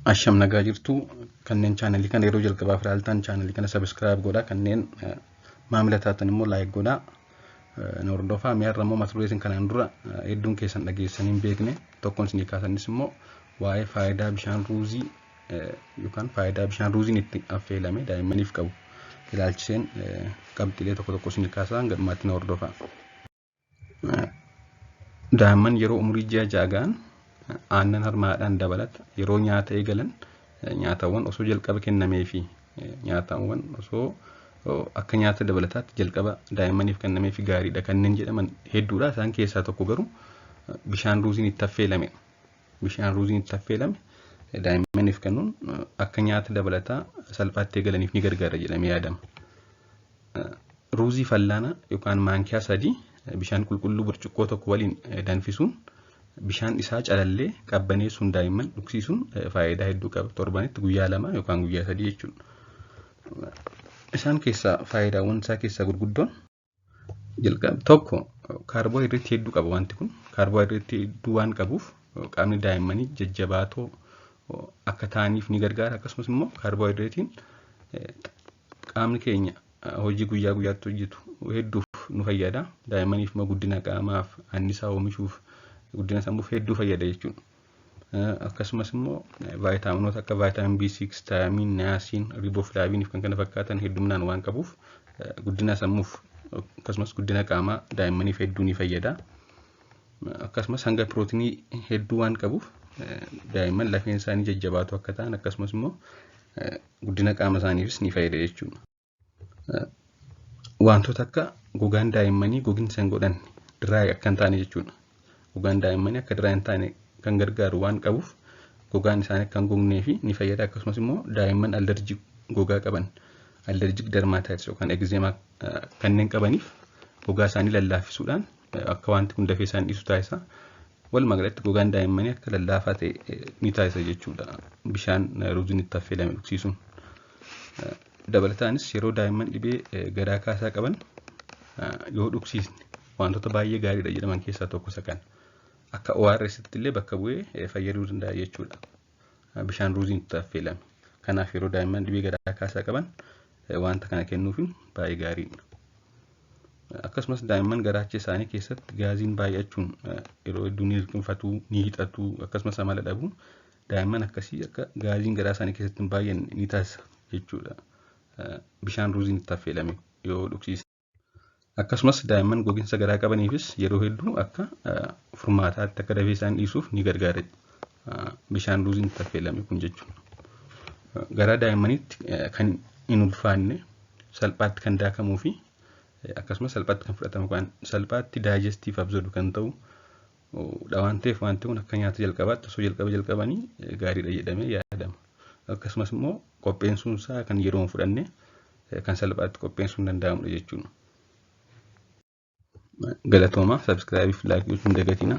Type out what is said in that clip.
Asham nagaa jirtu kanneen chaanalii kana yeroo jalqabaaf ilaaltan chaanalii kana subscribe godhaa, kanneen maamila taatan immoo like godhaa. Na hordofaa. Mi'aarra immoo mata duree isin kanaan dura hedduun keessan dhageessanii hin beekne tokkoon isinii kaasanis immoo waa'ee faayidaa bishaan ruuzii yookaan faayidaa bishaan ruuziin itti affeelame daa'immaniif qabu ilaalchiseen qabxiilee tokko tokko isinii kaasaa gadhumaatti na hordofaa. Daa'imman yeroo umurii ji'a ja'a ga'an aannan harmaadhaan dabalata yeroo nyaata eegalan nyaatawwan osoo jalqaba kennameefi nyaatawwan osoo akka nyaata dabalataatti jalqaba daa'immaniif kennameefi gaariidha kanneen jedhaman hedduudha. Isaan keessaa tokko garuu bishaan ruuziin itti affeelame. Bishaan ruuziin itti affeelame daa'immaniif kennuun akka nyaata dabalataa salphaatti eegalaniif ni gargaara jedhamee yaadama. Ruuzii fallaana yookaan maankiyaa 3 bishaan qulqulluu burcuqqoo tokko waliin danfisuun bishaan isaa calallee qabbaneessuun daa'imman dhugsiisuun faayidaa hedduu qaba. Torbanitti guyyaa 2 yookaan guyyaa 3 jechuudha. Isaan keessaa faayidaawwan isaa keessaa gurguddoon jalqaba tokko kaarboohayidireetii hedduu qaba. Wanti kun kaarboohayidireetii hedduu waan qabuuf qaamni daa'immanii jajjabaatoo akka ta'aniif ni gargaara. Akkasumas immoo kaarboohayidireetiin qaamni keenya hojii guyyaa guyyaatti hojjetu hedduuf nu fayyada. Daa'immaniif immoo guddina qaamaaf annisaa oomishuuf guddina sammuuf hedduu fayyada jechuudha. Akkasumas immoo vaayitaaminoota akka vaayitaamin B6, taayamiin, niyaasiin, ribooflaaviiniif kan kana fakkaatan hedduminaan waan qabuuf guddina sammuuf akkasumas guddina qaamaa daa'immaniif hedduu ni fayyada. Akkasumas hanga pirootinii hedduu waan qabuuf daa'imman lafeen isaanii jajjabaatu akka ta'an akkasumas immoo guddina qaama isaaniifis ni fayyada jechuudha. Wantoota akka gogaan daa'immanii gogiinsa hin godhanne diraay akka hin taane jechuudha. Gogaan daa'immanii akka diraay hin taane kan gargaaru waan qabuuf gogaan isaanii akka hin gognee fi ni fayyada. Akkasumas immoo daa'imman allerjii gogaa qaban allerjik dermaatitis yookaan egzeemaa kanneen qabaniif gogaa isaanii lallaafisuudhaan akka wanti kun dafee isaan dhiisu taasisa. Walumaa galatti gogaan daa'immanii akka lallaafaa ta'e ni taasisa jechuudha bishaan ruuziin itti affeelame dhugsiisuun. Dabalataanis yeroo daa'imman dhibee garaa kaasaa qaban yoo dhugsiisne wantoota baay'ee gaariidha jedhaman keessaa tokko isa kana. Akka ORS'tti illee bakka bu'ee fayyaduu danda'a jechuudha bishaan ruuziin itti affeelame. Kanaaf yeroo daa'imman dhibee garaa kaasaa qaban wanta kana kennuufiin baay'ee gaariidha. Akkasumas daa'imman garaacha isaanii keessatti gaaziin baay'achuun yeroo hedduu ni hirkinfatu, ni hixatu, akkasumas amala dhabuun daa'imman akkasii akka gaaziin garaa isaanii keessatti hin baay'anne ni taasisa jechuudha. Bishaan ruuziin itti affeelame yoo dhugsiise. Akkasumas daa'imman gogiinsa garaa qabaniifis yeroo hedduu akka furmaataatti akka dafee isaan dhiisuuf ni gargaara bishaan ruuziin itti affeelame kun jechuudha. Garaa daa'immaniitti kan hin ulfaanne salphaatti kan daakamuu fi akkasumas salphaatti kan fudhatamu kan salphaatti daayijestii absorbu kan ta'u waan ta'eef wanti kun akka nyaata jalqabaatti osoo jalqabanii gaariidha jedhamee yaadama. Akkasumas immoo qopheessuun isaa kan yeroo hin fudhanne kan salphaatti qopheessuun danda'amudha jechuudha. Galatooma, subscribe fi like gochuun dagatina.